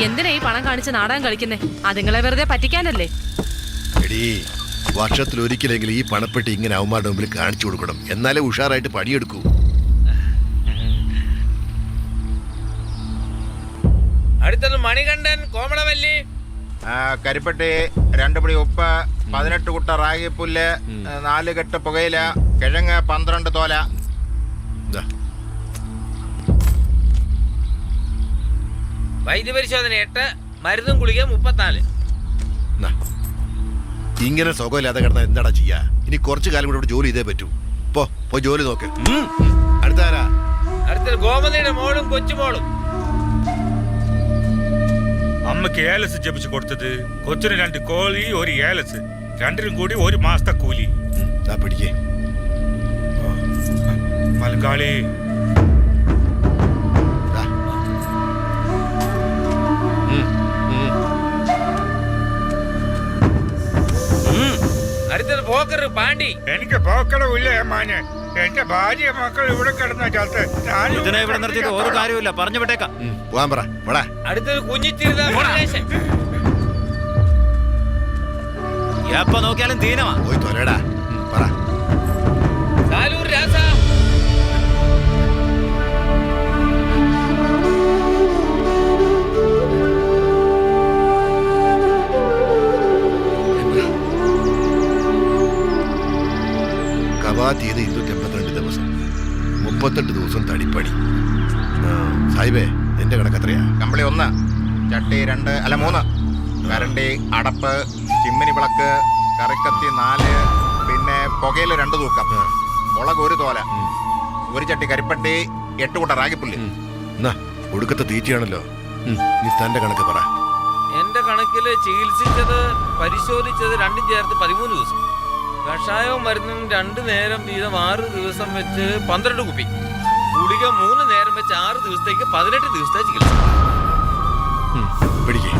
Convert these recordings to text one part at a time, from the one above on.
എന്തിനാ ഈ പണം കാണിച്ച് നാടകം കളിക്കുന്നേ? അതുങ്ങളെ വെറുതെ പറ്റിക്കാനല്ലേ? എടീ, വർഷത്തിലൊരിക്കലെങ്കിലും ഈ പണപ്പെട്ടി ഇങ്ങനെ അവന്മാരുടെ മുമ്പിൽ കാണിച്ചു കൊടുക്കണം. എന്നാലേ ഉഷാറായിട്ട് പണിയെടുക്കൂ. അടുത്തത് മണികണ്ഠൻ കോമളവല്ലി. കരിപ്പെട്ടി 2 പിടി ഉപ്പ്, 18 കുട്ട റാഗിപ്പുല്ല്, 4 കെട്ട് പുകയില, കിഴങ്ങ് 12 തോല. വൈദ്യപരിശോധന 8, മരുന്നും ഗുളിക 34. ഇങ്ങനെ സുഖമില്ലാതെ കിടന്നാൽ എന്താടാ ചെയ്യാ? ഇനി കുറച്ചു കാലം കൂടെ ഇവിടെ ജോലി ചെയ്തേ പറ്റൂ. പോയി ജോലി നോക്ക്. അടുത്താരാ? അടുത്തത് ഗോമതിയുടെ മോളും കൊച്ചുമോളും. അമ്മക്ക് ഏലസ് ജപിച്ചു കൊടുത്തത്. കൊച്ചിന് 2 കോഴി, 1 ഏലസ്, രണ്ടിനും കൂടി 1 മാസത്തെ കൂലി. പിടിക്കേ മലങ്കാളി. അടുത്തത് പോക്കർ പാണ്ടി. എനിക്ക് പോക്കടവില്ല മാനെ. എന്റെ ഭാര്യ മക്കൾ ഇവിടെ കിടന്ന ചത്ത് ഇതിനെ ഇവിടെ നിർത്തിയിട്ട് ഒരു കാര്യമില്ല. പറഞ്ഞു വിട്ടേക്കാം. പോകാൻ പറ. അടുത്തത് കുഞ്ഞിത്തിരുന്ന എപ്പ നോക്കിയാലും ദീനമാ. പോയി തൊലടാ. പറ. സാലൂർ രാസ. തീയതി 282 ദിവസം, 38 ദിവസം തടിപ്പണി. സാഹിബേ, എന്റെ കണക്ക് എത്രയാ? കമ്പിളി 1, ചട്ടി 2 അല്ല 3, കരണ്ടി, അടപ്പ്, ചിമ്മിനി വിളക്ക്, കറിക്കത്തി 4, പിന്നെ പുകയില് 2 തൂക്കം, മുളക് 1 തോല, 1 ചട്ടി കരിപ്പട്ടി, 8 കുട്ട റാഗിപ്പുല്ല്. ഒടുക്കത്തെ തീറ്റയാണല്ലോ. നീ തന്റെ കണക്ക് പറ. എന്റെ കണക്കില് ചികിത്സിച്ചത് പരിശോധിച്ചത് 2 ചേർത്ത് 13 ദിവസം. കഷായവും മരുന്നും 2 നേരം വീതം 6 ദിവസം വെച്ച് 12 കുപ്പി. ഗുളിക 3 നേരം വെച്ച് 6 ദിവസത്തേക്ക് 18 ദിവസത്തെ ചികിത്സ. പിടിക്കേ.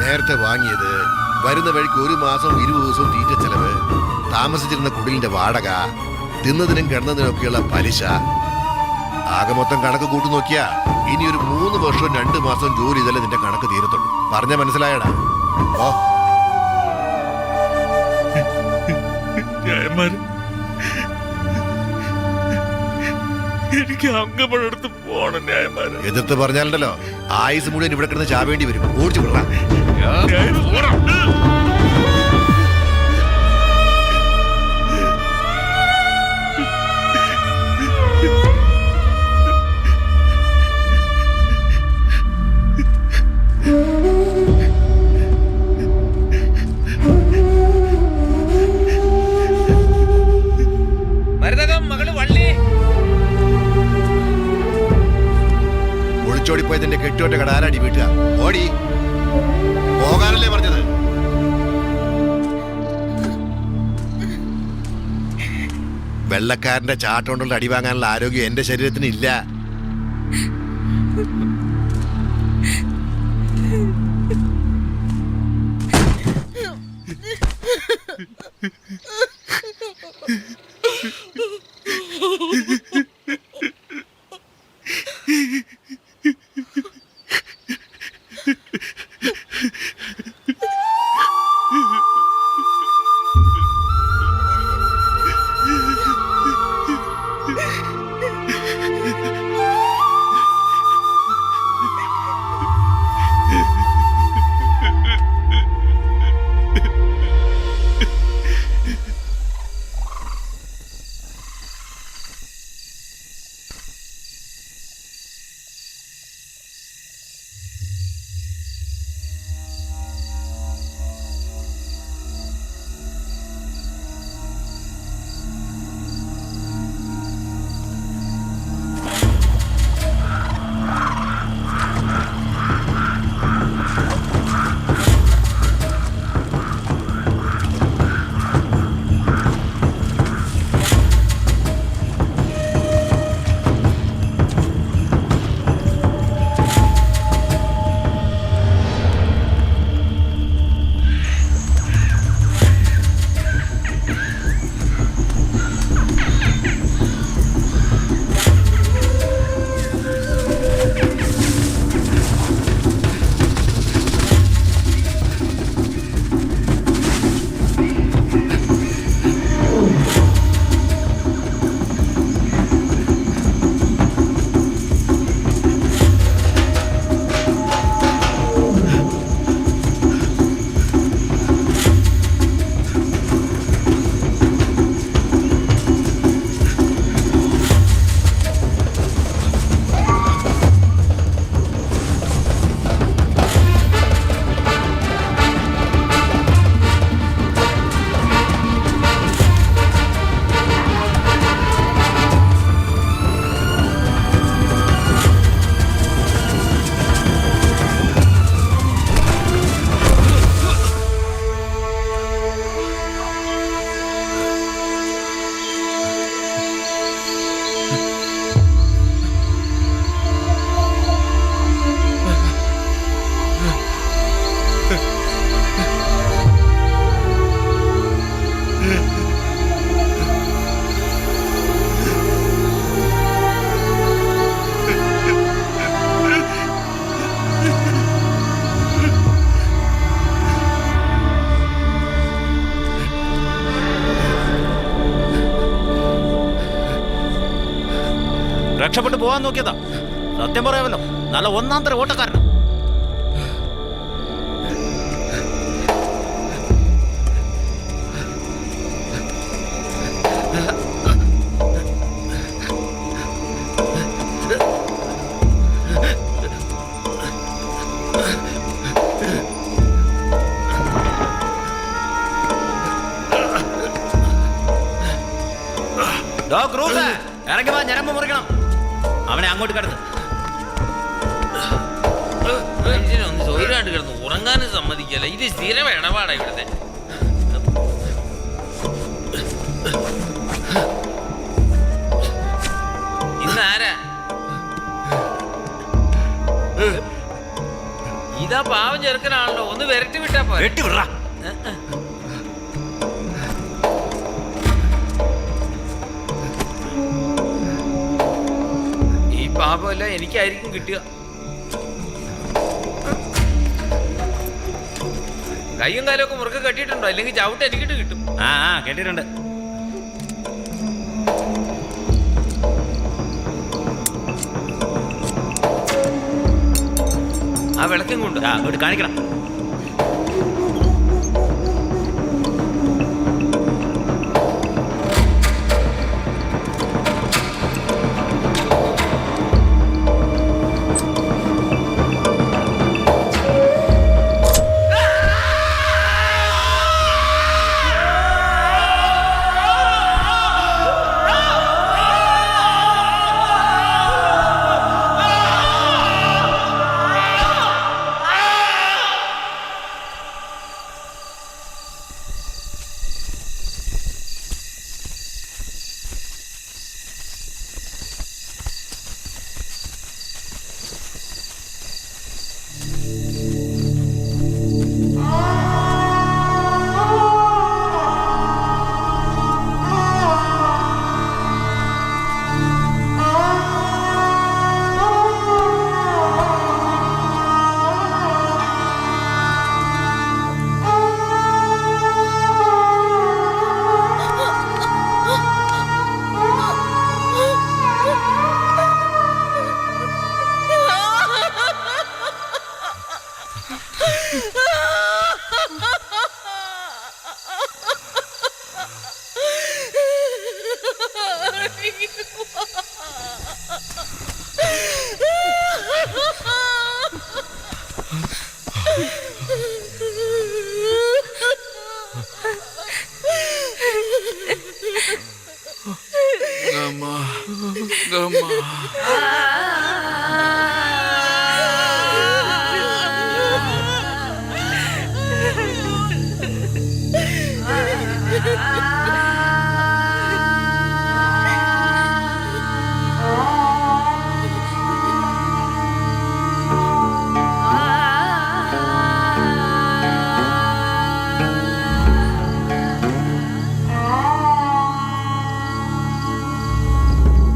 നേരത്തെ വാങ്ങിയത്, വരുന്ന വഴിക്ക് 1 മാസം 20 ദിവസവും തീറ്റ ചെലവ്, താമസിച്ചിരുന്ന കുടിലിന്റെ വാടക, തിന്നതിനും കിടന്നതിനൊക്കെയുള്ള പലിശ, ആകെ മൊത്തം കണക്ക് കൂട്ടു നോക്കിയാ ഇനി ഒരു 3 വർഷവും 2 മാസം ജോലി ചെയ്താലേ നിന്റെ കണക്ക് തീരത്തുള്ളൂ. പറഞ്ഞ മനസ്സിലായടാ? എനിക്ക് അങ്കപ്പഴത്ത് പോണം. എതിർത്ത് പറഞ്ഞാലുണ്ടല്ലോ ആയുസ് മുഴുവൻ ഇവിടെ കിടന്ന് ചാവേണ്ടി വരും. ഓടിച്ചു വിടാ. ഒളിച്ചോടിപ്പോയതിന്റെ കെട്ടുകൊറ്റ കട ആരാടി വീട്ടുക? ഓടി പോകാനല്ലേ പറഞ്ഞത്? വെള്ളക്കാരന്റെ ചാട്ടോണ്ടുള്ള അടി വാങ്ങാനുള്ള ആരോഗ്യം എന്റെ ശരീരത്തിന് ഇല്ല. രക്ഷപ്പെട്ടു പോകാൻ നോക്കിയതാ. സത്യം പറയാമല്ലോ, നല്ല ഒന്നാന്തര ഓട്ടക്കാരനാ. ഇറങ്ങി വാ, ഞരമ്പ് മുറിക്കണം. അവനെ അങ്ങോട്ട് കിടന്ന്. മനുഷ്യനൊന്ന് സ്വൈരമായിട്ട് കിടന്ന് ഉറങ്ങാനും സമ്മതിക്കല്ല. ഇത് സ്ഥിരം ഇടപാടാ ഇവിടുത്തെ. ഇന്ന് ആരാ? ഇതാ പാവം ചെറുക്കനാണല്ലോ, ഒന്ന് വിരട്ടി വിട്ടാ പോ. വെട്ടി വിടറാ. ഈ പാപമല്ല എനിക്കായിരിക്കും കിട്ടുക. കയ്യും കാലമൊക്കെ മുറുക്കെ കെട്ടിയിട്ടുണ്ടോ? അല്ലെങ്കിൽ ചവിട്ട് എനിക്കിട്ട് കിട്ടും. ആ കേട്ടിട്ടുണ്ട്. ആ വിളക്കും കൊണ്ട് അങ്ങോട്ട് കാണിക്കണം. Gama.